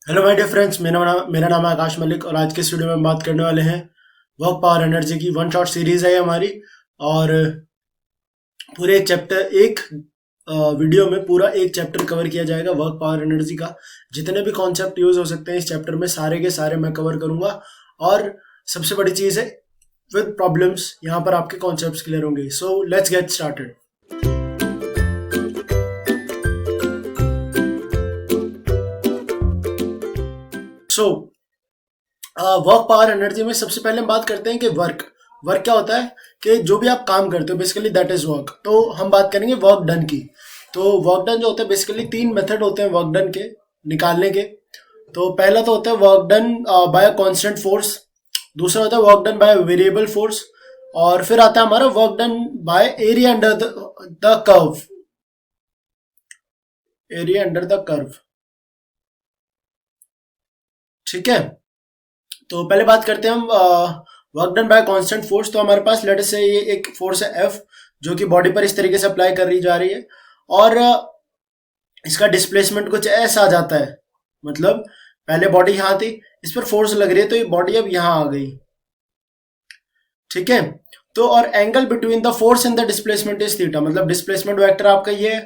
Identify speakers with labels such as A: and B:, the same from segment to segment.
A: Hello my dear friends, मेरा नाम है आकाश मलिक और आज के इस वीडियो में हम बात करने वाले हैं वर्क पावर एनर्जी की। वन शॉट सीरीज है ये हमारी। और पूरे एक चैप्टर एक वीडियो में पूरा एक चैप्टर कवर किया जाएगा वर्क पावर एनर्जी का। जितने भी कॉन्सेप्ट यूज हो सकते हैं इस चैप्टर में सारे के सारे मैं कवर करूंगा। और सबसे बड़ी चीज़ है, विद प्रॉब्लम्स यहाँ पर आपके कॉन्सेप्ट्स क्लियर होंगे। So let's get started. So work power energy में सबसे पहले हम बात करते हैं कि वर्क वर्क क्या होता है। कि जो भी आप काम करते हो बेसिकली दैट इज वर्क। तो हम बात करेंगे वर्क डन की। तो वर्क डन जो होता है बेसिकली तीन मेथड होते हैं वर्क डन के निकालने के। तो पहला तो होता है work done bye constant force. दूसरा होता है work done by variable force. और फिर आता है हमारा work done by area under the curve. Area under the curve, ठीक है। तो पहले बात करते हैं हम work done bye constant force. तो हमारे पास लेट से ये एक फोर्स है एफ, जो कि बॉडी पर इस तरीके से अप्लाई कर रही जा रही है। और इसका डिस्प्लेसमेंट कुछ ऐसा आ जाता है। मतलब पहले बॉडी यहाँ थी, इस पर फोर्स लग रही है तो ये बॉडी अब यहाँ आ गई, ठीक है। तो और angle between the force and the displacement is theta. मतलब डिस्प्लेसमेंट वेक्टर आपका ये है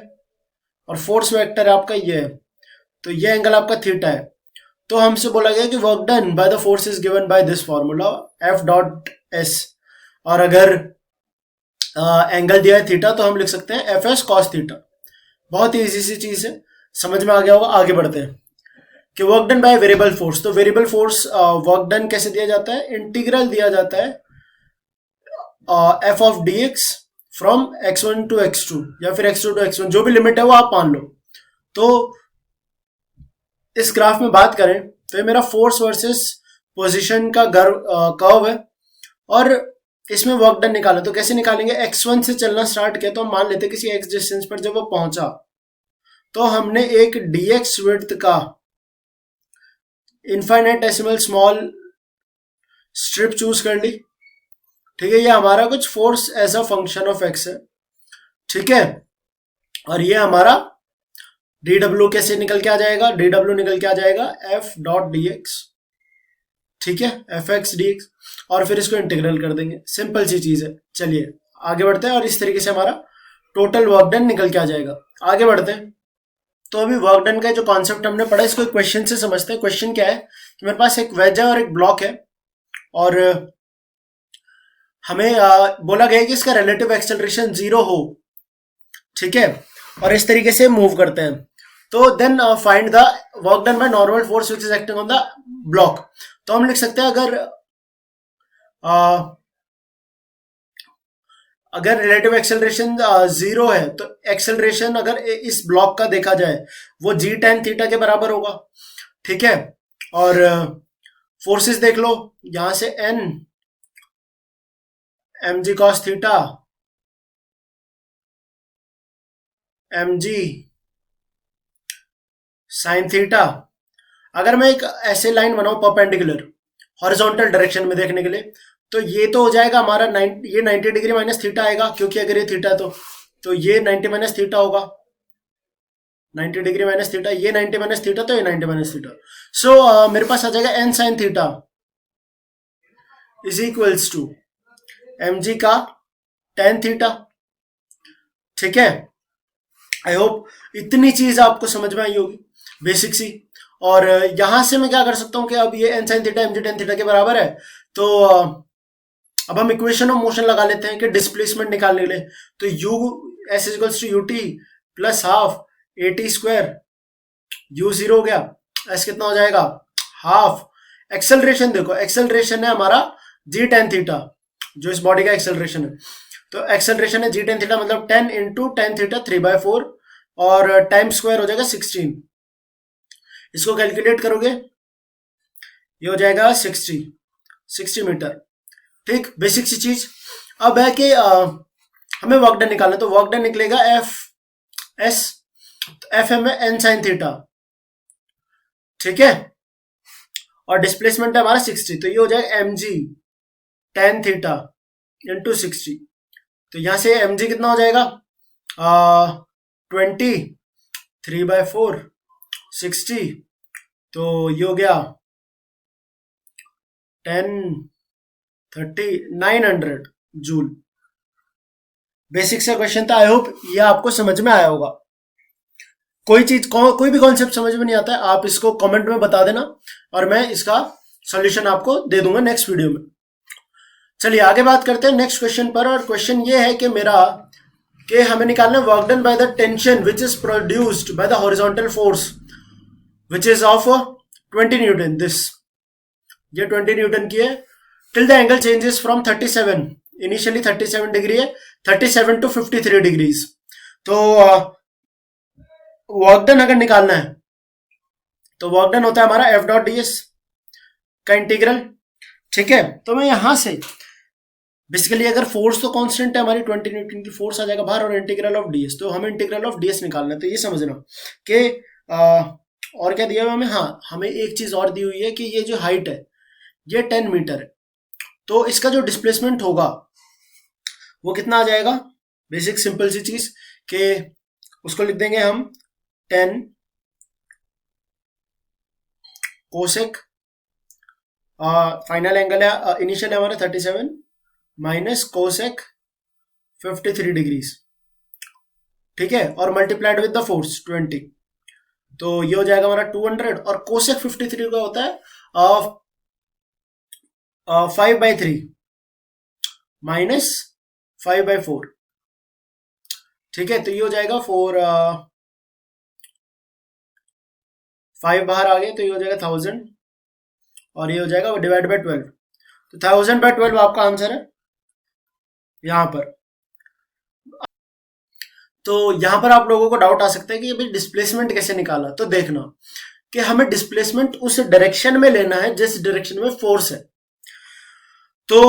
A: और फोर्स वेक्टर आपका ये है। तो ये एंगल आपका थीटा है। तो हमसे बोला गया कि work done by the force is given by this formula F dot S. और अगर एंगल दिया है थीटा तो हम लिख सकते हैं एफ एस कॉस थीटा। बहुत ही इजी सी चीज है, समझ में आ गया होगा। आगे बढ़ते हैं कि work done by variable force. तो वेरिएबल फोर्स वर्क डन कैसे दिया जाता है, इंटीग्रल दिया जाता है F of D X from X one to X two या फिर X two to X one, जो भी लिमिट है वो आप मान लो। तो इस ग्राफ में बात करें तो ये मेरा फोर्स वर्सेस पोजीशन का कर्व है। और इसमें वर्क डन निकाला तो कैसे निकालेंगे, x1 से चलना स्टार्ट किया तो हम मान लेते किसी x डिस्टेंस पर जब वो पहुंचा तो हमने एक dx विड्थ का इनफाइनेटेसिमल स्मॉल स्ट्रिप चूज कर ली, ठीक है। ये हमारा कुछ force as a function of x है, ठीक है। और ये हमारा डी डब्ल्यू कैसे निकल के आ जाएगा, डी डब्ल्यू निकल के आ जाएगा एफ डॉट डी एक्स, ठीक है, एफ एक्स डी एक्स। और फिर इसको इंटीग्रल कर देंगे, सिंपल सी चीज है। चलिए आगे बढ़ते हैं और इस तरीके से हमारा टोटल वर्क डन निकल के आ जाएगा। आगे बढ़ते हैं। तो अभी वर्क डन का जो कॉन्सेप्ट हमने पढ़ा इसको एक क्वेश्चन से समझते हैं। क्वेश्चन क्या है कि मेरे पास एक वेज है और एक ब्लॉक है। और हमें बोला गया है कि इसका रिलेटिव एक्सेलरेशन 0 हो, ठीक है। और इस तरीके से मूव करते हैं। तो then find the work done by normal force which is acting on the block. तो हम लिख सकते हैं अगर रिलेटिव एक्सेलरेशन 0 है तो एक्सेलरेशन अगर इस ब्लॉक का देखा जाए वो जी टेन थीटा के बराबर होगा, ठीक है। और फोर्सेस देख लो, यहां से N M G cos theta, M G sine theta. अगर मैं एक ऐसे लाइन बनाऊं परपेंडिकुलर हॉरिजॉन्टल डायरेक्शन में देखने के लिए तो ये तो हो जाएगा हमारा ये 90 डिग्री माइनस थीटा आएगा, क्योंकि अगर ये थीटा तो ये 90 माइनस थीटा होगा। 90 डिग्री माइनस थीटा, ये 90 माइनस थीटा, तो ये 90 माइनस थीटा। सो मेरे पास आ जाएगा N sine theta is equals to M G का टेन थीटा, ठीक है। आई होप इतनी चीज आपको समझ में आई होगी, बेसिक सी। और यहां से मैं क्या कर सकता हूं कि अब ये N sine theta M G tan theta के बराबर है। तो अब हम इक्वेशन ऑफ मोशन लगा लेते हैं कि डिस्प्लेसमेंट निकालने के लिए। तो U S equals to U T plus half A T square, U zero हो गया, एस कितना हो जाएगा हाफ। एक्सेलरेशन देखो, एक्सेलरेशन है हमारा जी टेन थीटा, जो इस बॉडी का एक्सेलरेशन है। तो एक्सेलरेशन है जी टेन थीटा, मतलब 10 इंटू टेन थीटा 3/4 और टाइम स्क्वायर हो जाएगा 16। इसको कैलकुलेट करोगे ये हो जाएगा 60 मीटर, ठीक। बेसिक सी चीज। अब है कि हमें वर्क डन निकालना है। तो वर्क डन निकलेगा F S, F M N sine theta, ठीक है। और डिस्प्लेसमेंट है हमारा 60, तो ये हो जाएगा M G tan theta into 60। तो यहां से एम जी कितना हो जाएगा 20, 3/4, 60 तो ये हो गया 10, 30, 900 जूल। बेसिक सा क्वेश्चन था। आई होप ये आपको समझ में आया होगा। कोई भी कॉन्सेप्ट समझ में नहीं आता है, आप इसको कमेंट में बता देना और मैं इसका सॉल्यूशन आपको दे दूंगा नेक्स्ट वीडियो में। चलिए आगे बात करते हैं नेक्स्ट क्वेश्चन पर। और क्वेश्चन ये है कि हमें निकालना है work done by the tension which is produced by the horizontal force which is of 20 Newton. ये 20 न्यूटन की है। Till the angle changes from 37, initially 37 degree है, 37 टू 53 डिग्रीज। तो वर्क डन अगर निकालना है तो वर्क डन होता है हमारा एफ डॉट डी एस का इंटीग्रल। ठीक है, तो मैं यहां से बेसिकली अगर फोर्स तो कांस्टेंट है हमारी 20 न्यूटन की, फोर्स आ जाएगा बाहर और इंटीग्रल ऑफ डीएस, तो हमें इंटीग्रल ऑफ डीएस निकालना है। तो ये समझना कि और क्या दिया हुआ हमें, हाँ हमें एक चीज और दी हुई है कि ये जो हाइट है ये 10 मीटर है, तो इसका जो डिस्प्लेसमेंट होगा वो कितना आ जाएगा। बेसिक सिंपल सी चीज कि उसको लिख देंगे हम 10 कोसेक, फाइनल एंगल है इनिशियल है हमारा 37 माइनस कोसेक 53 डिग्रीज। ठीक है, और मल्टीप्लाइड विद द फोर्स 20, तो ये हो जाएगा हमारा 200। और कोसेक 53 का होता है 5/3 माइनस 5/4। ठीक है, तो ये हो जाएगा 5 बाहर आ गए तो ये हो जाएगा 1000 और ये हो जाएगा डिवाइड बाय 12, तो 1000/12 आपका आंसर है यहां पर। तो यहां पर आप लोगों को डाउट आ सकता है कि भाई डिस्प्लेसमेंट कैसे निकाला। तो देखना कि हमें डिस्प्लेसमेंट उस डायरेक्शन में लेना है जिस डायरेक्शन में फोर्स है। तो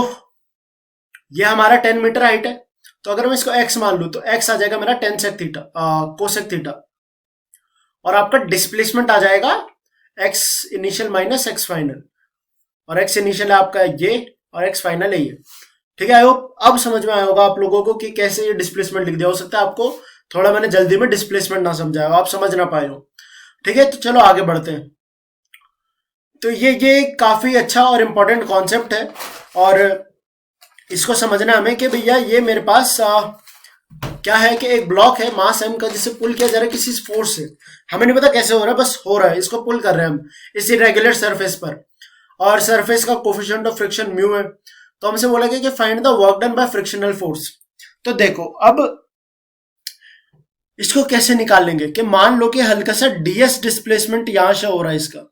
A: ये हमारा 10 मीटर हाइट है, तो अगर मैं इसको x मान लू तो x आ जाएगा मेरा 10 सेक थीटा कोसेक थीटा, और आपका डिस्प्लेसमेंट आ जाएगा x initial minus x final, और x इनिशियल है आपका ये और x फाइनल है ये। ठीक है, आई होप अब समझ में आया होगा आप लोगों को कि कैसे ये डिस्प्लेसमेंट लिख दिया। हो सकता है आपको थोड़ा मैंने जल्दी में डिस्प्लेसमेंट ना समझाया हो, आप समझ ना पाए हो। ठीक है, तो चलो आगे बढ़ते हैं। तो ये काफी अच्छा और इम्पोर्टेंट कॉन्सेप्ट है, और इसको समझना हमें कि भैया ये मेरे पास क्या है कि एक ब्लॉक है मास m का जिसे पुल किया जा रहा है किसी फोर्स से। हमें नहीं पता कैसे हो रहा है, बस हो रहा है, इसको पुल कर रहे हैं हम इस इरेगुलर सरफेस पर, और सरफेस का कोफिशिएंट ऑफ फ्रिक्शन म्यू है। तो हमसे बोला गया कि find the work done bye frictional force. तो देखो अब इसको कैसे निकालेंगे कि मान लो कि हल्का सा डीएस डिस्प्लेसमेंट यहां से हो रहा है, इसका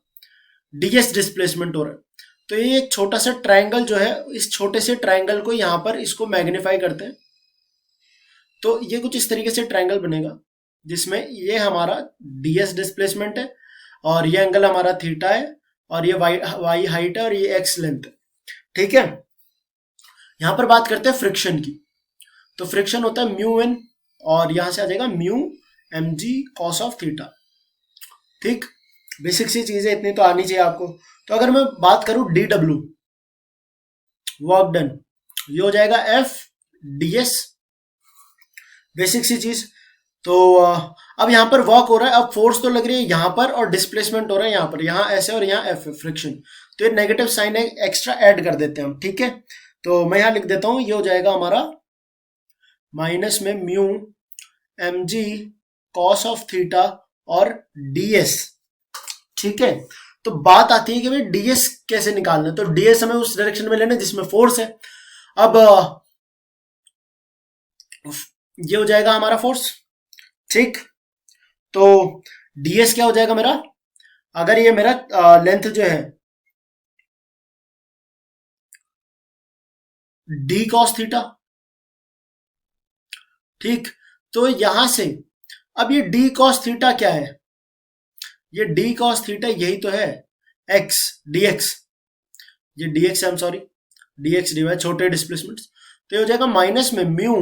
A: डीएस डिस्प्लेसमेंट हो रहा है। तो ये एक छोटा सा ट्राइंगल जो है, इस छोटे से ट्राइंगल को यहां पर इसको मैग्नीफाई करते हैं, तो ये कुछ इस तरीके से ट्राइंगल बनेगा जिसमें ये हमारा डीएस डिस्प्लेसमेंट है और ये एंगल हमारा थीटा है और ये वाई हाइट है और ये एक्स लेंथ है। ठीक है, यहां पर बात करते हैं फ्रिक्शन की। तो फ्रिक्शन होता है म्यू एन, और यहां से आ जाएगा mu M G cos of theta. ठीक, बेसिक सी चीजें इतनी तो आनी चाहिए आपको। तो अगर मैं बात करूं डी डब्ल्यू वर्क डन, ये हो जाएगा एफ डी एस, बेसिक सी चीज। तो अब यहां पर वर्क हो रहा है, अब फोर्स तो लग रही है यहां पर और डिस्प्लेसमेंट हो रहा है यहां पर, यहां ऐसे और यहां एफ फ्रिक्शन, तो ये नेगेटिव साइन एक्स्ट्रा ऐड कर देते हैं हम। ठीक है, तो मैं यहां लिख देता हूं, ये हो जाएगा हमारा माइनस में mu M G cos of theta और डीएस। ठीक है, तो बात आती है कि भाई डीएस कैसे निकालना है। तो डीएस हमें उस डायरेक्शन में लेना है जिसमें फोर्स है। अब ये हो जाएगा हमारा फोर्स। ठीक, तो डीएस क्या हो जाएगा मेरा, अगर ये मेरा लेंथ जो है डी कॉस थीटा। ठीक, तो यहां से अब ये डी कॉस थीटा क्या है, ये डी कॉस थीटा यही तो है एक्स डीएक्स, ये डीएक्स है, सॉरी डीएक्स डी वाई छोटे डिस्प्लेसमेंट। तो ये हो जाएगा माइनस में mu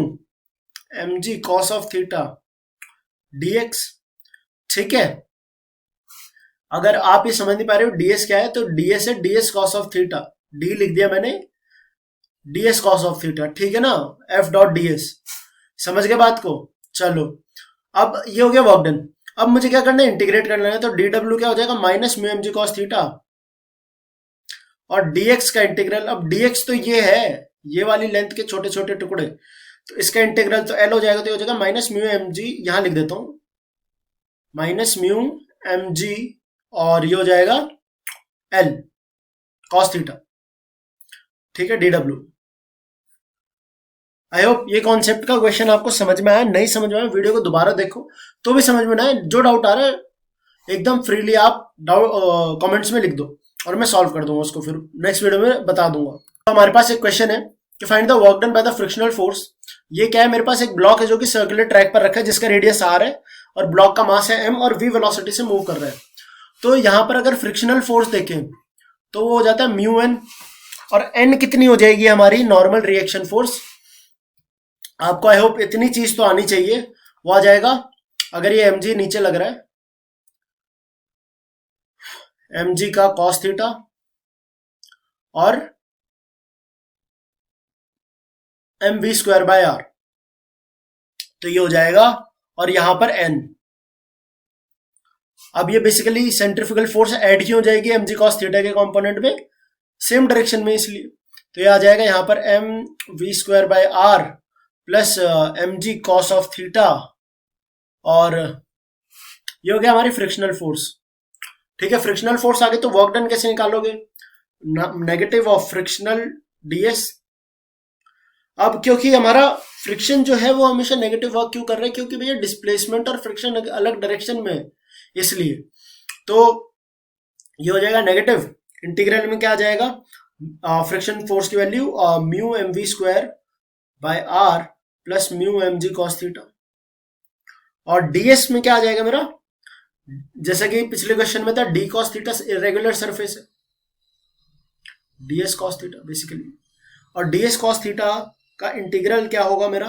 A: M G cos of theta DX. ठीक है, अगर आप ये समझ नहीं पा रहे हो डीएस क्या है, तो डीएस है DS cos of theta, D लिख दिया मैंने डीएस कॉस ऑफ थीटा। ठीक है ना, एफ डॉट डीएस, समझ गए बात को। चलो अब ये हो गया वर्क डन। अब मुझे क्या करना है, इंटीग्रेट करना है, तो डी डब्ल्यू क्या हो जाएगा, minus mu M G cos theta, और dx का इंटीग्रल, अब dx तो ये है, ये वाली लेंथ के छोटे छोटे टुकड़े, तो इसका इंटीग्रल तो l हो जाएगा, तो ये हो जाएगा माइनस म्यू एम जी, यहां लिख देता हूं माइनस म्यू एम जी, और ये हो जाएगा l कॉस थीटा, ठीक है, डी डब्ल्यू। आई होप ये कॉन्सेप्ट का क्वेश्चन आपको समझ में आया, नहीं समझ में आया वीडियो को दोबारा देखो तो भी समझ में ना आए, जो डाउट आ रहा है एकदम फ्रीली आप डाउट कमेंट्स में लिख दो और मैं सॉल्व कर दूंगा उसको, फिर नेक्स्ट वीडियो में बता दूंगा। तो हमारे पास एक क्वेश्चन है कि find the work done by the frictional force. ये क्या है, मेरे पास एक ब्लॉक है जो कि सर्कुलर ट्रैक पर रखा है, जिसका रेडियस r है और ब्लॉक का मास है m और v वेलोसिटी से मूव कर रहा है। तो यहां पर अगर फ्रिक्शनल फोर्स देखें तो वो हो जाता है म्यू एन, और n कितनी हो जाएगी हमारी नॉर्मल रिएक्शन फोर्स। आपको आई होप इतनी चीज तो आनी चाहिए, वो आ जाएगा, अगर ये mg नीचे लग रहा है, mg का cos थीटा और mv स्क्वायर बाय r, तो ये हो जाएगा, और यहां पर n। अब ये बेसिकली सेंट्रीफ्यूगल फोर्स ऐड क्यों हो जाएगी mg cos थीटा के कंपोनेंट में, सेम डायरेक्शन में, इसलिए तो ये आ जाएगा यहां पर mv square by r plus mg cos of theta, और ये हो गया हमारी फ्रिक्शनल फोर्स। ठीक है, फ्रिक्शनल फोर्स आगे, तो वर्क डन कैसे निकालोगे, नेगेटिव ऑफ फ्रिक्शनल ds। अब क्योंकि हमारा फ्रिक्शन जो है वो हमेशा नेगेटिव वर्क क्यों कर रहा है, क्योंकि भैया डिस्प्लेसमेंट और फ्रिक्शन अलग डायरेक्शन में है, इसलिए तो ये हो जाएगा नेगेटिव। इंटीग्रल में क्या आ जाएगा, फ्रिक्शन फोर्स की value mu M V square by R plus mu M G cos theta, और ds में क्या आ जाएगा मेरा, जैसा कि पिछले क्वेश्चन में था D cos theta irregular surface है, ds कॉस थीटा बेसिकली, और ds कॉस थीटा का इंटीग्रल क्या होगा मेरा,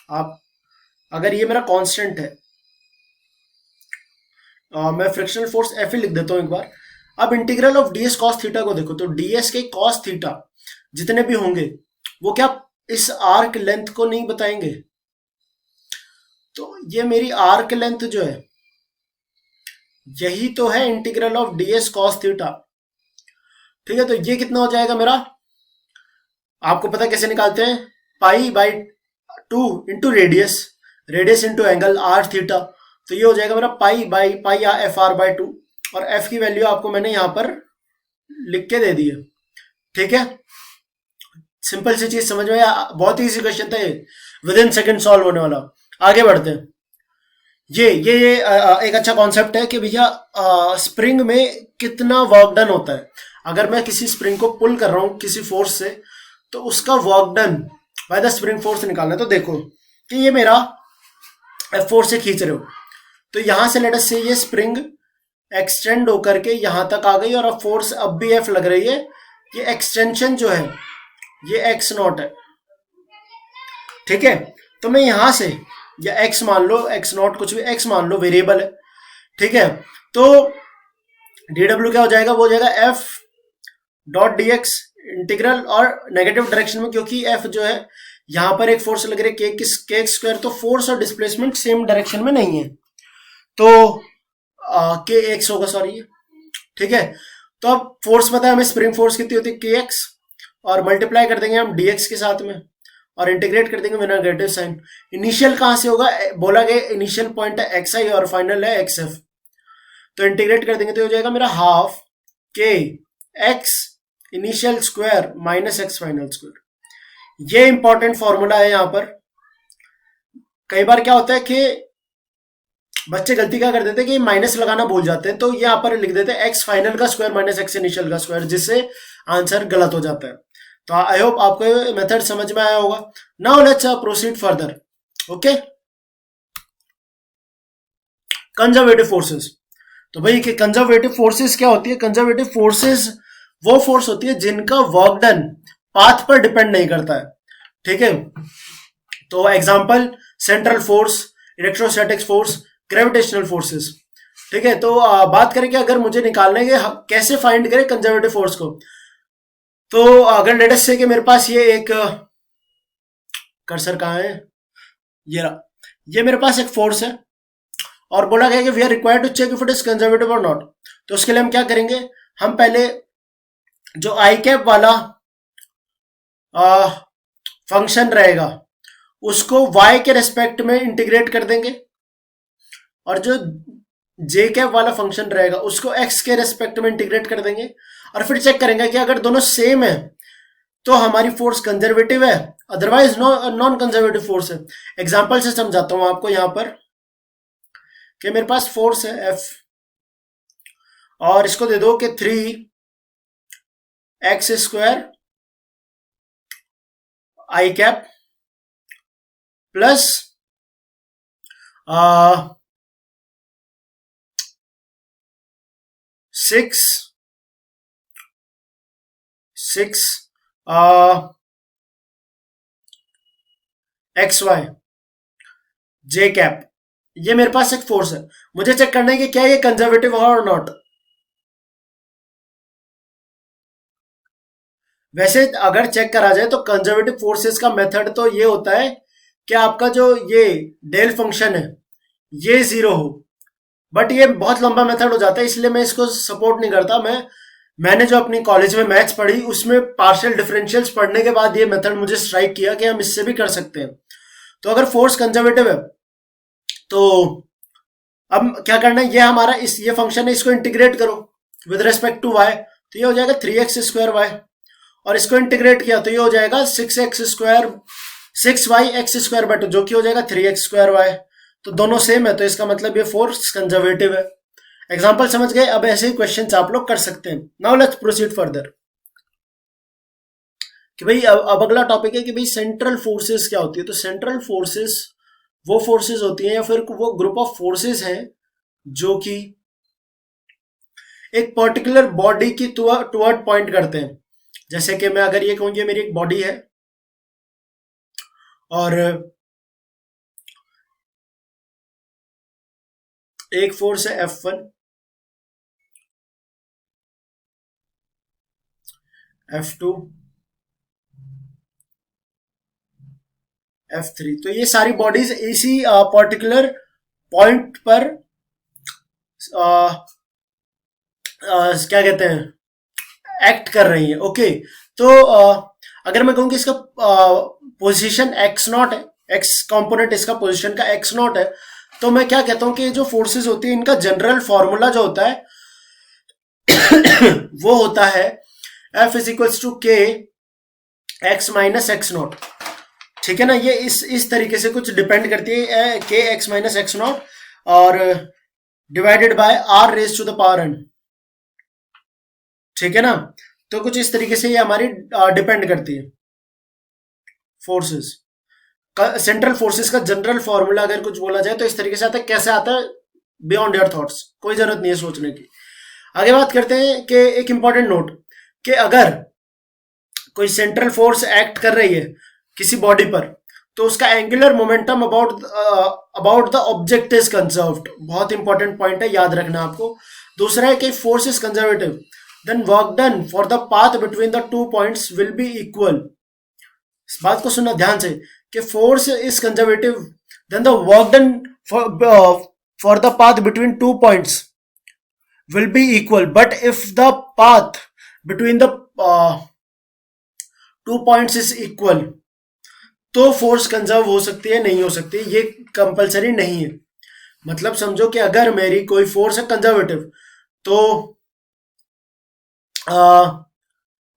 A: आप अगर ये मेरा कांस्टेंट है, मैं फ्रिक्शनल फोर्स एफ ही लिख देता हूं एक बार। अब integral of ds cos theta को देखो, तो ds के कॉस थीटा जितने भी होंगे वो क्या इस आर्क लेंथ को नहीं बताएंगे, तो ये मेरी आर्क लेंथ जो है यही तो है integral of ds cos theta. ठीक है, तो ये कितना हो जाएगा मेरा, आपको पता कैसे निकालते हैं, pi by 2 into radius, radius into angle R theta, तो ये हो जाएगा मेरा पाई बाई पाई या एफ आर बाई 2, और एफ की वैल्यू आपको मैंने यहां पर लिख के दे दी है। ठीक है, सिंपल सी चीज समझ में, बहुत इजी क्वेश्चन था ये, विद इन सेकेंड सॉल्व होने वाला। आगे बढ़ते हैं, ये एक अच्छा कॉन्सेप्ट है कि भैया स्प्रिंग में कितना वर्क डन होता है। अगर मैं किसी स्प्रिंग को पुल कर रहा हूं किसी फोर्स से, तो उसका work done by the spring force निकालना है। तो देखो कि ये मेरा F4 से खींच रहे हो, तो यहां से लेट अस से ये स्प्रिंग एक्सटेंड होकर के यहां तक आ गई, और अब फोर्स अब भी F लग रही है, ये एक्सटेंशन जो है ये x नॉट है। ठीक है, तो मैं यहां से, या x मान लो, x नॉट कुछ भी x मान लो, वेरिएबल है। ठीक है, तो dw क्या हो जाएगा, वो हो जाएगा f डॉट dx इंटीग्रल, और नेगेटिव डायरेक्शन में, क्योंकि f जो है यहां पर एक फोर्स लग रही है के स्क्वायर, तो फोर्स और डिस्प्लेसमेंट सेम डायरेक्शन में नहीं है, तो के एक्स होगा, सॉरी। ठीक है, तो अब फोर्स पता है हमें, स्प्रिंग फोर्स कितनी होती है के एक्स, और मल्टीप्लाई कर देंगे हम dx के साथ में, और इंटीग्रेट कर देंगे विद नेगेटिव साइन। इनिशियल कहां से होगा, बोला गया इनिशियल पॉइंट है xi और फाइनल है xf, तो इंटीग्रेट कर देंगे तो हो जाएगा मेरा half K x initial square minus x final square. ये इंपॉर्टेंट फॉर्मूला है। यहां पर कई बार क्या होता है कि बच्चे गलती क्या कर देते हैं कि माइनस लगाना भूल जाते हैं, तो यहां पर लिख देते हैं एक्स फाइनल का स्क्वायर माइनस एक्स इनिशियल का स्क्वायर, जिससे आंसर गलत हो जाता है। तो आई होप आपको ये मेथड समझ में आया होगा। Now let's proceed further. Okay, conservative forces. तो भाई कि कंजर्वेटिव फोर्सेस क्या होती है, कंजर्वेटिव फोर्सेस वो फोर्स होती है जिनका वर्क डन पाथ पर डिपेंड नहीं करता है। ठीक है, तो example central force, electrostatic force, gravitational forces. ठीक है, तो बात करें कि अगर मुझे निकालने के कैसे फाइंड करें कंजर्वेटिव फोर्स को, तो अगर लेट अस से कि मेरे पास ये एक कर्सर कहां है, ये मेरे पास एक फोर्स है, और बोला गया कि we are required to check if it is conservative और नॉट। तो उसके लिए हम क्या करेंगे, हम पहले जो आई कैप वाला फंक्शन रहेगा उसको y के रेस्पेक्ट में इंटीग्रेट कर देंगे, और जो जे कैप वाला फंक्शन रहेगा उसको x के रेस्पेक्ट में इंटीग्रेट कर देंगे, और फिर चेक करेंगे कि अगर दोनों सेम है तो हमारी फोर्स कंजर्वेटिव है, अदरवाइज नॉन कंजर्वेटिव फोर्स है। एग्जांपल से समझाता हूं आपको यहां पर कि मेरे पास फोर्स है F, और इसको दे दो कि 3x² आई कैप प्लस 6 XY जे कैप। ये मेरे पास एक फोर्स है, मुझे चेक करना है कि क्या ये कंजर्वेटिव है और नॉट। वैसे अगर चेक करा जाए तो कंजर्वेटिव फोर्सेस का मेथड तो ये होता है कि आपका जो ये डेल फंक्शन है ये 0 हो, बट ये बहुत लंबा मेथड हो जाता है, इसलिए मैं इसको सपोर्ट नहीं करता। मैंने जो अपनी कॉलेज में मैथ्स पढ़ी उसमें पार्शियल डिफरेंशियल्स पढ़ने के बाद ये मेथड मुझे स्ट्राइक किया कि हम इससे भी कर सकते हैं। तो अगर फोर्स कंजर्वेटिव है तो अब क्या करना है, ये हमारा ये फंक्शन है, इसको इंटीग्रेट करो विद रेस्पेक्ट टू वाई, तो ये हो जाएगा 3x² और इसको इंटीग्रेट किया तो ये हो जाएगा 6y(x²) जो कि हो जाएगा 3x²y। तो दोनों सेम है, तो इसका मतलब ये फोर्स कंजर्वेटिव है। एग्जांपल समझ गए? अब ऐसे ही क्वेश्चंस आप लोग कर सकते हैं। नाउ लेट्स प्रोसीड फर्दर कि भाई अब अगला टॉपिक है कि भाई सेंट्रल फोर्सेस क्या होती है। तो सेंट्रल फोर्सेस वो फोर्सेस होती हैं या फिर वो ग्रुप ऑफ फोर्सेस हैं जो कि एक पर्टिकुलर बॉडी की टुवर्ड पॉइंट करते हैं। जैसे कि मैं अगर ये कहूँ कि मेरी एक बॉडी है और एक फोर्स है F1, F2, F3, तो ये सारी बॉडीज इसी पर्टिकुलर पॉइंट पर क्या कहते हैं एक्ट कर रही है। ओके, तो अगर मैं कहूँ कि इसका पोजीशन x0 है, x कंपोनेंट इसका पोजीशन का x0 है, तो मैं क्या कहता हूं कि जो फोर्सेस होती है इनका जनरल फॉर्मूला जो होता है वो होता है F = k x - x0। ठीक है ना, ये इस तरीके से कुछ डिपेंड करती है k x - x0 और डिवाइडेड बाय r⁴n। ठीक है ना, तो कुछ इस तरीके से ये हमारी डिपेंड करती है फोर्सेस। सेंट्रल फोर्सेस का जनरल फॉर्मूला अगर कुछ बोला जाए तो इस तरीके से आता है। कैसे आता है? बियॉन्ड योर थॉट्स, कोई जरूरत नहीं है सोचने की। आगे बात करते हैं कि एक इंपॉर्टेंट नोट कि अगर कोई सेंट्रल फोर्स एक्ट कर रही है किसी बॉडी पर तो उसका angular momentum about the object is conserved. बहुत इंपॉर्टेंट पॉइंट है, याद रखना आपको। दूसरा है कि force is conservative, then work done for the path between the 2 points will be equal। इस बात को सुनना ध्यान से कि force is conservative, then the work done for the path between 2 points will be equal, but if the path between the 2 points is equal तो force conserve हो सकती है, नहीं हो सकती, ये कंपलसरी नहीं है। मतलब समझो कि अगर मेरी कोई फोर्स है कंजर्वेटिव तो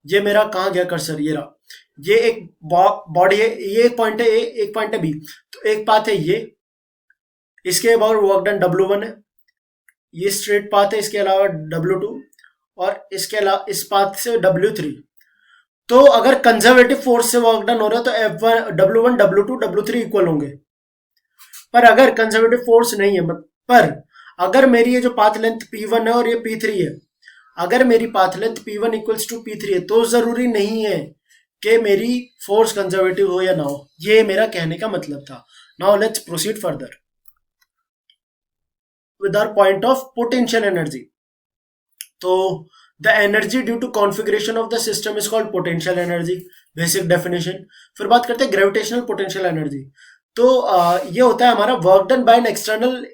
A: ये मेरा कहाँ गया कर्सर, ये रहा, ये एक बॉडी है, ये एक पॉइंट है ए, एक पॉइंट है बी, तो एक पाथ है ये, इसके अबाउट वर्क डन W1 है, ये स्ट्रेट पाथ है, इसके अलावा W2 और इसके अलावा इस पाथ से W3। तो अगर कंजर्वेटिव फोर्स से वर्क डन हो रहा है तो F1 W1 W2 W3 equal होंगे। पर अगर कंजर्वेटिव फोर्स नहीं है, पर अगर मेरी ये जो पाथ लेंथ P1 है और ये P3 है, अगर मेरी पाथ लेंथ P1 = P3 है तो जरूरी नहीं है कि मेरी फोर्स कंजर्वेटिव हो या ना हो। ये मेरा कहने का मतलब था। Now let's proceed further with our point of potential energy. तो the energy due to configuration of the system is called potential energy, basic definition. फिर बात करते हैं ग्रेविटेशनल पोटेंशियल एनर्जी। तो ये होता है हमारा work done by an external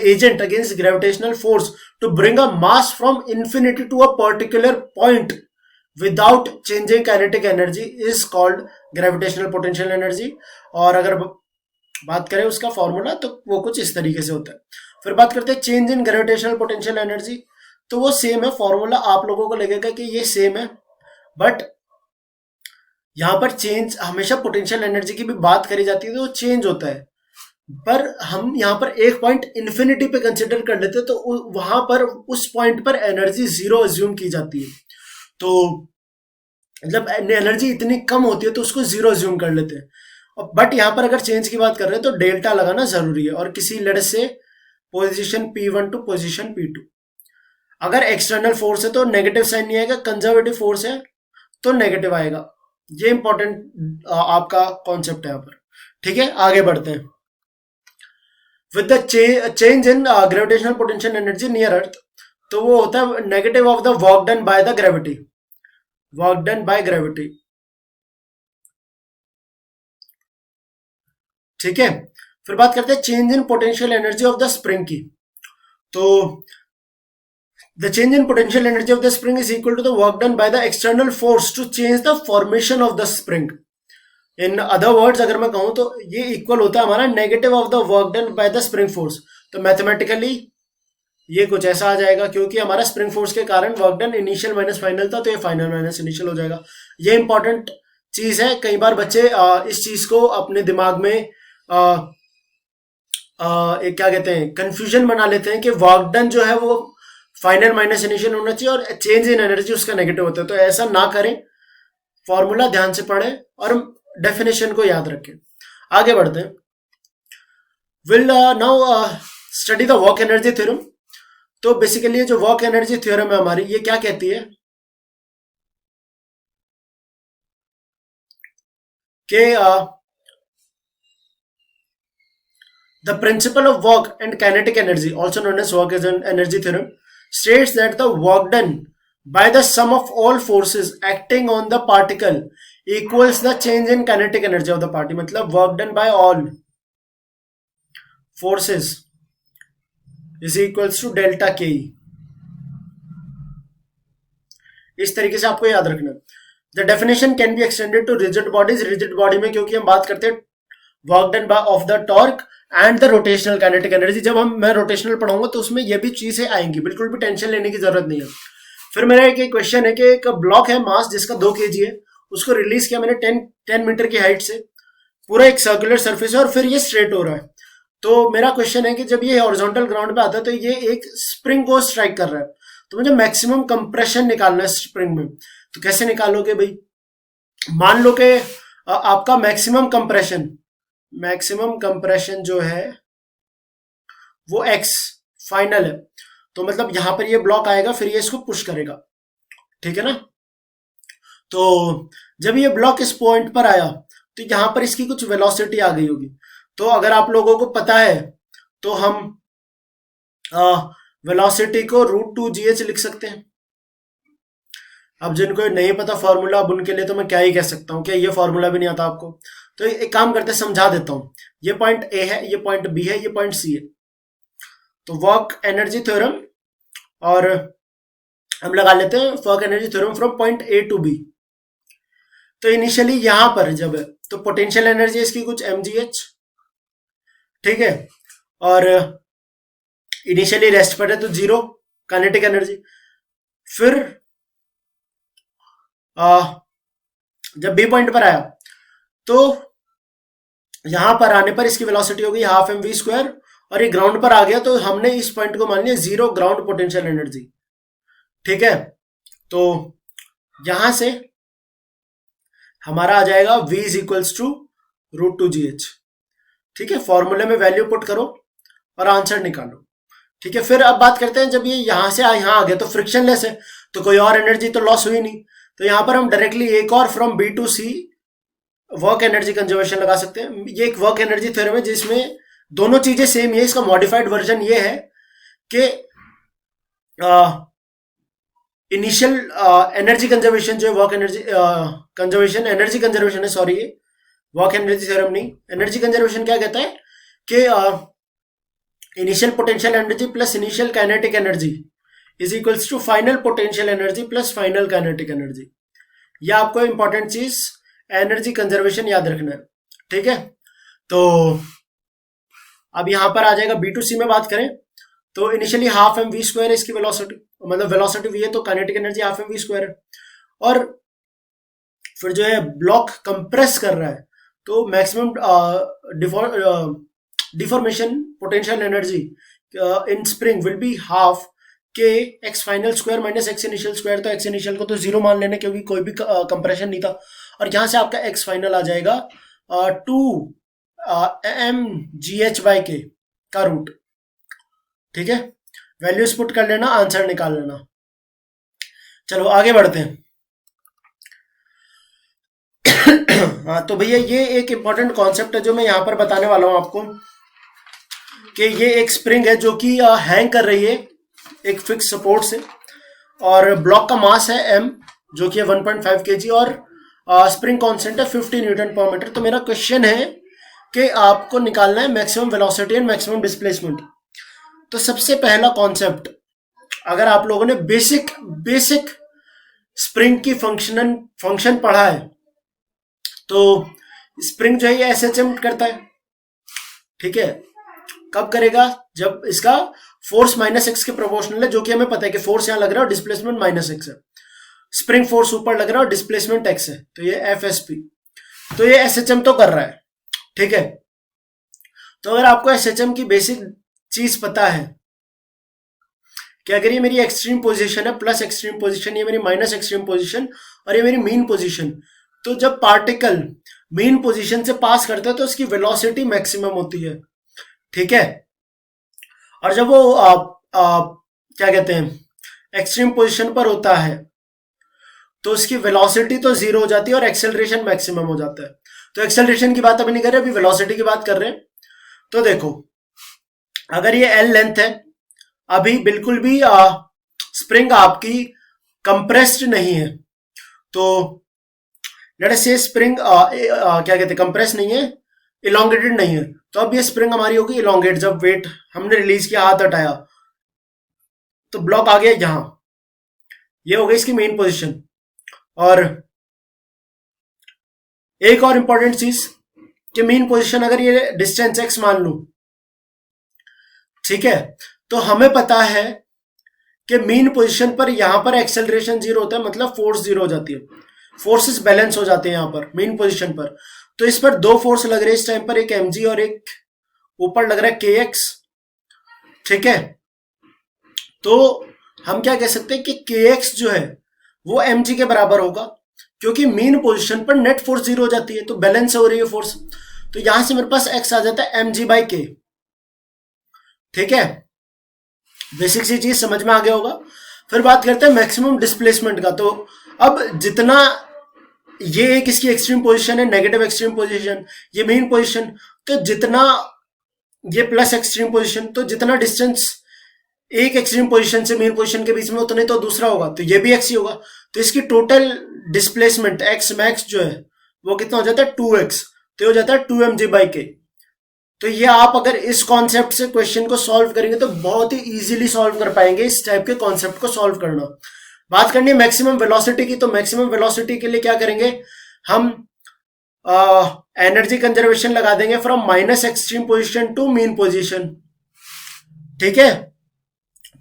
A: agent against gravitational force to bring a mass from infinity to a particular point without changing kinetic energy is called gravitational potential energy. और अगर बात करें उसका फॉर्मूला तो वो कुछ इस तरीके से होता है। फिर बात करते हैं change in gravitational potential energy, तो वो सेम है, फॉर्मूला आप लोगों को लगेगा कि ये सेम है, बट यहां पर चेंज हमेशा पोटेंशियल एनर्जी की भी बात करी जाती है तो वो चेंज होता है, पर हम यहाँ पर एक पॉइंट इन्फिनिटी पे कंसिडर कर लेते हैं तो वहां पर उस पॉइंट पर एनर्जी जीरो अज्यूम की जाती है। तो मतलब एनर्जी इतनी कम होती है तो उसको जीरो अज्यूम कर लेते हैं। बट यहाँ पर अगर चेंज की बात कर रहे हैं तो डेल्टा लगाना जरूरी है, और किसी लड़ से position P1 to position P2। अगर एक्सटर्नल फोर्स है तो नेगेटिव साइन नहीं आएगा, कंजर्वेटिव फोर्स है तो नेगेटिव आएगा। ये इंपॉर्टेंट आपका कॉन्सेप्ट है यहाँ पर। ठीक है, आगे बढ़ते हैं। With the change in gravitational potential energy near earth, तो वो होता है negative of the work done by the gravity, work done by gravity. ठीक है, फिर बात करते हैं change in potential energy of the spring की। तो the change in potential energy of the spring is equal to the work done by the external force to change the formation of the spring. In other words अगर मैं कहूं तो ये equal होता है हमारा negative of the work done by the spring force. तो mathematically ये कुछ ऐसा आ जाएगा, क्योंकि हमारा स्प्रिंग फोर्स के कारण work done initial minus final था तो ये फाइनल माइनस इनिशियल हो जाएगा। ये इंपॉर्टेंट चीज है, कई बार बच्चे इस चीज को अपने दिमाग में एक क्या कहते हैं कंफ्यूजन बना लेते हैं कि वर्क डन जो है वो फाइनल माइनस इनिशियल होना चाहिए और चेंज इन एनर्जी उसका नेगेटिव होता है। तो ऐसा ना करें, फॉर्मूला ध्यान से पढ़ें और डेफिनेशन को याद रखें। आगे बढ़ते हैं। Will now study the work energy theorem. तो बेसिकली ये जो वर्क एनर्जी थ्योरम है हमारी, ये क्या कहती है कि the principle of work and kinetic energy, also known as work as an energy theorem, states that the work done by the sum of all forces acting on the particle equals the change in kinetic energy of the party। मतलब work done by all forces is equals to delta Ke। इस तरीके से आपको याद रखना। The definition can be extended to rigid bodies. Rigid body में क्योंकि हम बात करते हैं work done by of the torque and the rotational kinetic energy, जब मैं रोटेशनल पढ़ाऊंगा तो उसमें ये भी चीजें आएंगी, बिल्कुल भी टेंशन लेने की जरूरत नहीं है। फिर मेरा एक क्वेश्चन है कि एक ब्लॉक है मास जिसका 2 kg है, उसको रिलीज किया मैंने 10 मीटर की हाइट से, पूरा एक सर्कुलर सर्फेस है और फिर ये स्ट्रेट हो रहा है। तो मेरा क्वेश्चन है कि जब ये हॉरिजॉन्टल ग्राउंड पे आता है तो ये एक स्प्रिंग को स्ट्राइक कर रहा है, तो मुझे मैक्सिमम कंप्रेशन निकालना है स्प्रिंग में। तो कैसे निकालोगे भाई? मान लो कि आपका मैक्सिमम कंप्रेशन जो है वो x फाइनल है, तो मतलब यहां पर ये ब्लॉक आएगा, फिर ये इसको पुश करेगा। ठीक है ना? तो जब ये ब्लॉक इस पॉइंट पर आया तो यहां पर इसकी कुछ वेलोसिटी आ गई होगी। तो अगर आप लोगों को पता है तो हम वेलोसिटी को √2gh लिख सकते हैं। अब जिनको नहीं पता फॉर्मूला, अब उनके लिए तो मैं क्या ही कह सकता हूँ, क्या ये फॉर्मूला भी नहीं आता आपको? तो एक काम करते समझा देता हूँ। ये पॉइंट ए है, ये पॉइंट बी है, ये पॉइंट सी है। तो वर्क एनर्जी थ्योरम, और हम लगा लेते हैं work energy theorem from point A to B. तो इनिशियली यहां पर जब है तो पोटेंशियल एनर्जी इसकी कुछ mgh, ठीक है, और इनिशियली रेस्ट पर है तो 0 काइनेटिक एनर्जी। फिर जब बी पॉइंट पर आया तो यहां पर आने पर इसकी वेलोसिटी होगी ½ mv², और ये ग्राउंड पर आ गया तो हमने इस पॉइंट को मान लिया 0 ग्राउंड पोटेंशियल एनर्जी। ठीक है, तो यहां से हमारा आ जाएगा v is equals to √2gh। ठीक है, फॉर्मूले में वैल्यू पुट करो और आंसर निकालो। ठीक है, फिर अब बात करते हैं जब ये यहां से यहां आ गया तो फ्रिक्शनलेस है, तो कोई और एनर्जी तो लॉस हुई नहीं, तो यहां पर हम डायरेक्टली एक और from B to C work energy conservation लगा सकते हैं। ये एक वर्क एनर्जी थ्योरम है जिसमें दोनों चीजें सेम ही है। इसका मॉडिफाइड वर्जन ये है कि इनिशियल एनर्जी कंजर्वेशन जो है work energy conservation, energy conservation है, सॉरी, ये वर्क एनर्जी थ्योरम नहीं। एनर्जी कंजर्वेशन क्या कहता है कि initial potential energy plus initial kinetic energy is equals to final potential energy plus final kinetic energy. यह आपको इंपॉर्टेंट चीज एनर्जी कंजर्वेशन याद रखना है, ठीक है। तो अब यहां पर आ जाएगा B2C में बात करें तो initially half M V square है इसकी वेलोसिटी, मतलब वेलोसिटी v है तो kinetic energy half M V square है। और फिर जो है ब्लॉक कंप्रेस कर रहा है तो maximum deformation potential energy in spring will be half K X final square minus X initial square. तो एक्स इनिशियल को तो जीरो मान लेने क्योंकि कोई भी कंप्रेशन नहीं था, और यहां से आपका एक्स फाइनल आ जाएगा 2 mgh/k का रूट, ठीक है। वैल्यूज पुट कर लेना, आंसर निकाल लेना। चलो आगे बढ़ते हैं। हाँ तो भैया ये एक इंपॉर्टेंट कॉन्सेप्ट है जो मैं यहां पर बताने वाला हूं आपको, कि ये एक स्प्रिंग है जो कि हैंग कर रही है एक फिक्स सपोर्ट से, और ब्लॉक का मास है m जो कि है 1.5 kg, और स्प्रिंग कांस्टेंट है 50 न्यूटन पर मीटर। तो मेरा क्वेश्चन है कि आपको निकालना है maximum velocity and maximum displacement. तो सबसे पहला कॉन्सेप्ट, अगर आप लोगों ने बेसिक स्प्रिंग की फंक्शन पढ़ा है तो स्प्रिंग जो है ये SHM करता है, ठीक है। कब करेगा? जब इसका फोर्स माइनस एक्स के प्रोपोर्शनल है, जो कि हमें पता है कि फोर्स यहां लग रहा है और डिस्प्लेसमेंट माइनस एक्स है। स्प्रिंग फोर्स ऊपर लग रहा है और डिस्प्लेसमेंट एक्स है, तो ये FSP। तो ये SHM तो कर रहा है, ठीक है। तो अगर आपको SHM की बेसिक चीज पता है कि अगर ये मेरी एक्सट्रीम पोजीशन है प्लस एक्सट्रीम पोजीशन, ये मेरी माइनस एक्सट्रीम पोजीशन और ये मेरी मीन पोजीशन, तो जब पार्टिकल मीन पोजीशन से पास करता है तो उसकी वेलोसिटी मैक्सिमम होती है, ठीक है। और जब वो क्या कहते हैं एक्सट्रीम पोजीशन पर होता है तो उसकी वेलोसिटी तो जीरो हो जाती है और एक्सेलरेशन मैक्सिमम हो जाता है। तो एक्सेलरेशन की बात अभी नहीं कर रहे, अभी वेलोसिटी की बात कर रहे हैं। तो देखो अगर ये L लेंथ है, अभी बिल्कुल भी स्प्रिंग आपकी कंप्रेस्ड नहीं है, तो लेट से स्प्रिंग क्या कहते हैं कंप्रेस नहीं है, इलोंगेटेड नहीं है, तो अब ये स्प्रिंग हमारी होगी इलोंगेट। जब वेट हमने रिलीज किया, हाथ हटाया, तो ब्लॉक आ गया यहां, ये हो गई इसकी मेन पोजीशन। और एक और इंपॉर्टेंट चीज कि मेन पोजीशन अगर ये डिस्टेंस x मान लूं, ठीक है, तो हमें पता है कि मेन पोजीशन पर यहां पर एक्सेलरेशन जीरो होता है, मतलब फोर्स जीरो हो जाती है, फोर्सेस बैलेंस हो जाते हैं यहां पर मेन पोजीशन पर। तो इस पर दो फोर्स लग रहे हैं इस टाइम पर, एक mg और एक ऊपर लग रहा है kx, ठीक है। तो हम क्या कह सकते हैं कि kx जो है वो mg के बराबर होगा, क्योंकि मेन पोजीशन पर नेट फोर्स जीरो हो जाती है, तो बैलेंस हो रही है फोर्स। तो यहां से मेरे पास x आ जाता है mg/k, ठीक है। बेसिक सी चीज समझ में आ गया होगा। फिर बात करते हैं मैक्सिमम डिस्प्लेसमेंट का। तो अब जितना ये एक इसकी एक्सट्रीम पोजीशन है, नेगेटिव एक्सट्रीम पोजीशन, ये मेन पोजीशन, तो जितना ये प्लस एक्सट्रीम पोजीशन, तो जितना डिस्टेंस एक एक्सट्रीम पोजीशन से मेन पोजीशन के बीच में उतने तो दूसरा होगा, तो ये भी x ही होगा। तो इसकी टोटल डिस्प्लेसमेंट x मैक्स जो है वो कितना हो जाता है 2x, तो हो जाता है 2mg/k। तो ये आप अगर इस कॉन्सेप्ट से क्वेश्चन को सॉल्व करेंगे तो बहुत ही इजीली सॉल्व कर पाएंगे इस टाइप के कॉन्सेप्ट को सॉल्व करना। बात करनी है मैक्सिमम वेलोसिटी की, तो मैक्सिमम वेलोसिटी के लिए क्या करेंगे हम, एनर्जी कंजर्वेशन लगा देंगे from minus extreme position to mean position, ठीक है,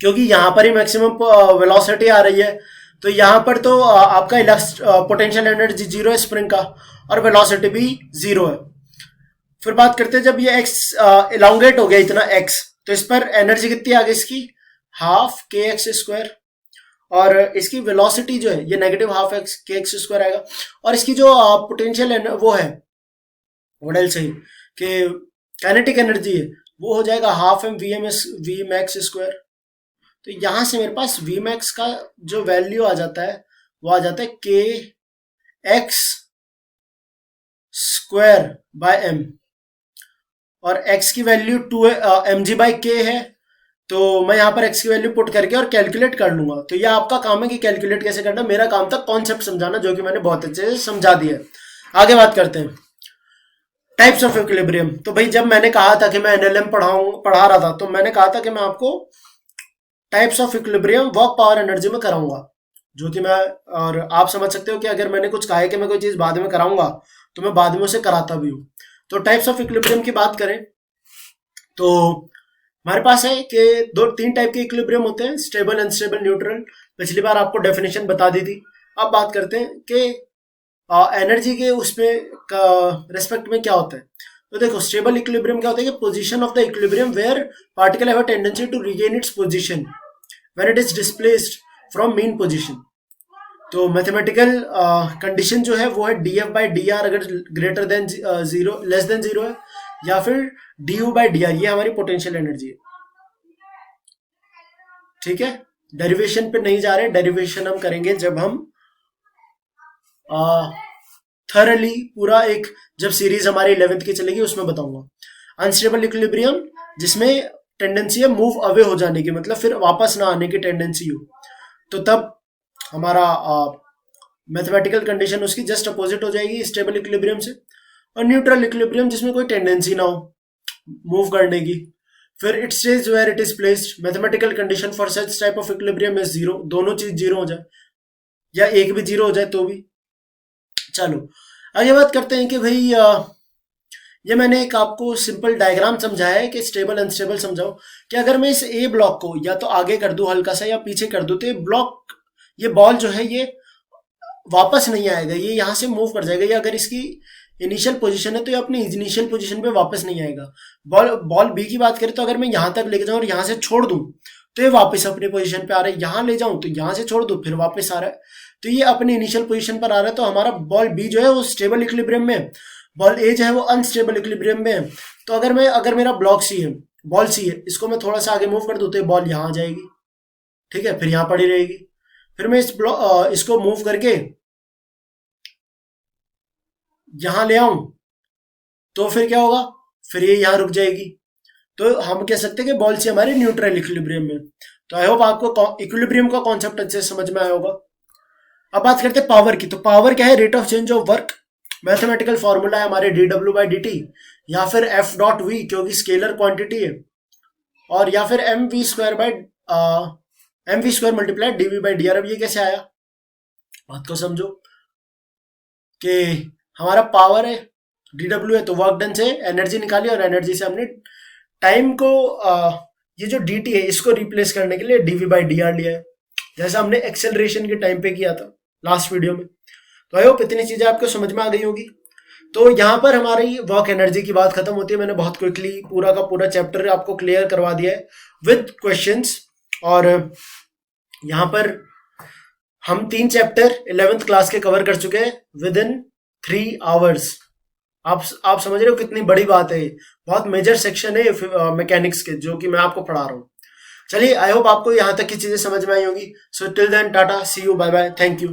A: क्योंकि यहां पर ही मैक्सिमम वेलोसिटी आ रही है। तो यहां पर तो आपका पोटेंशियल एनर्जी जीरो है स्प्रिंग का, और वेलोसिटी भी जीरो है। फिर बात करते हैं जब ये x इलांगेट हो गया इतना x, तो इस पर एनर्जी कितनी आ गई इसकी, हाफ kx², और इसकी वेलोसिटी जो है ये नेगेटिव हाफ kx² आएगा। और इसकी जो पोटेंशियल वो है वोडल से कि काइनेटिक एनर्जी है वो हो जाएगा हाफ m vmax²। तो यहां से मेरे पास vmax का जो वैल्यू आ जाता है वो आ जाता है kx²/m, और x की वैल्यू 2mg/k है, तो मैं यहां पर x की वैल्यू पुट करके और कैलकुलेट कर लूंगा। तो यह आपका काम है कि कैलकुलेट कैसे करना, मेरा काम था कॉन्सेप्ट समझाना, जो कि मैंने बहुत अच्छे से समझा दिया है। आगे बात करते हैं। Types of equilibrium. तो भाई जब मैंने कहा था कि मैं एनएलएम पढ़ा रहा था, तो मैंने कहा था कि मैं आपको types of equilibrium work power energy में कराऊंगा, जो कि मैं, और आप समझ सकते हो कि अगर मैंने कुछ कहा है कि मैं कोई चीज बाद में कराऊंगा, तो मैं बाद में उसे कराता भी हूँ। तो टाइप्स ऑफ इक्विलिब्रियम की बात करें तो हमारे पास है कि दो तीन टाइप के इक्विलिब्रियम होते हैं, स्टेबल, अनस्टेबल, न्यूट्रल। पिछली बार आपको डेफिनेशन बता दी थी। अब बात करते हैं कि एनर्जी के उसमें का रेस्पेक्ट में क्या होता है। तो देखो, स्टेबल इक्विलिब्रियम क्या होता है कि position of the equilibrium where particle have a tendency to regain its position when it is displaced from mean position. तो मैथमेटिकल कंडीशन जो है वो है D F by D R अगर greater than zero, less than zero है, या फिर D U by D R, ये हमारी पोटेंशियल एनर्जी है। ठीक है, डेरिवेशन पे नहीं जा रहे, डेरिवेशन हम करेंगे जब हम थरली पूरा एक, जब सीरीज हमारी 11th की चलेगी उसमें बताऊंगा। अनस्टेबल इक्विलिब्रियम जिसमें टेंडेंसी है मूव अवे हो जाने की, मतलब फिर वापस ना आने की टेंडेंसी हो, तो तब हमारा मैथमेटिकल कंडीशन उसकी जस्ट अपोजिट हो जाएगी स्टेबल इक्विलिब्रियम से। और न्यूट्रल इक्विलिब्रियम जिसमें कोई टेंडेंसी ना हो मूव करने की, फिर it stage where it is placed. Mathematical condition for such type of equilibrium is zero, दोनों चीज जीरो हो जाए या एक भी जीरो हो जाए तो भी। चलो आगे बात करते हैं कि भाई ये मैंने एक आपको सिंपल डायग्राम समझाया है कि स्टेबल अनस्टेबल समझाओ, कि अगर मैं इस ए ब्लॉक को या तो आगे कर दूं हल्का सा या पीछे कर दूं, तो ये ब्लॉक, ये बॉल जो है ये वापस नहीं आएगा, ये यहाँ से मूव कर जाएगा। या अगर इसकी इनिशियल पोजीशन है तो ये अपनी इनिशियल पोजीशन पे वापस नहीं आएगा। बॉल बॉल बी की बात करें तो अगर मैं यहाँ तक लेके जाऊँ और यहाँ से छोड़ दूं तो ये वापस अपनी पोजीशन पे आ रहा है, यहाँ ले जाऊं तो यहाँ से छोड़ दूं फिर वापस आ रहा है, तो ये अपनी इनिशियल पोजीशन पर आ रहा है। तो हमारा बॉल बी जो है वो स्टेबल इक्विलिब्रियम में, बॉल ए जो है वो अनस्टेबल इक्विलिब्रियम में है। तो अगर मेरा ब्लॉक सी है, बॉल सी है, इसको मैं थोड़ा सा आगे मूव कर दूं तो ये बॉल यहाँ आ जाएगी, ठीक है, फिर यहाँ पड़ी रहेगी। फिर मैं इसको मूव करके यहां ले आऊं तो फिर क्या होगा, फिर ये यहां रुक जाएगी। तो हम कह सकते हैं कि बॉल सी हमारे न्यूट्रल इक्विलिब्रियम में। तो आई होप आपको इक्विलिब्रियम का कॉन्सेप्ट अच्छे से समझ में आया होगा। अब बात करते हैं पावर की। तो पावर क्या है, rate of change of work. Mathematical formula है हमारे D W by D T, या फिर एफ डॉट वी क्योंकि स्केलर क्वांटिटी है, और या फिर M V square by multiply D V by D R. अब ये कैसे आया, बात को समझो कि हमारा पावर है, डी डब्ल्यू है, तो वर्क डन से एनर्जी निकाली और एनर्जी से हमने टाइम को ये जो डी टी है इसको रिप्लेस करने के लिए डीवी बाई डी आर लिया है, जैसा हमने एक्सेलरेशन के टाइम पे किया था लास्ट वीडियो में। तो आई होप इतनी चीजें आपको समझ में आ गई होगी। तो यहाँ पर हमारी वर्क एनर्जी की बात खत्म होती है। मैंने बहुत क्विकली पूरा का पूरा चैप्टर आपको क्लियर करवा दिया है विद क्वेश्चंस। और यहाँ पर हम 3 चैप्टर 11th क्लास के कवर कर चुके हैं विद इन 3 आवर्स। आप समझ रहे हो कितनी बड़ी बात है, बहुत मेजर सेक्शन है मैकेनिक्स के जो कि मैं आपको पढ़ा रहा हूँ। चलिए आई होप आपको यहाँ तक की चीजें समझ में आई होंगी। So till then tata, see you, bye bye, thank you.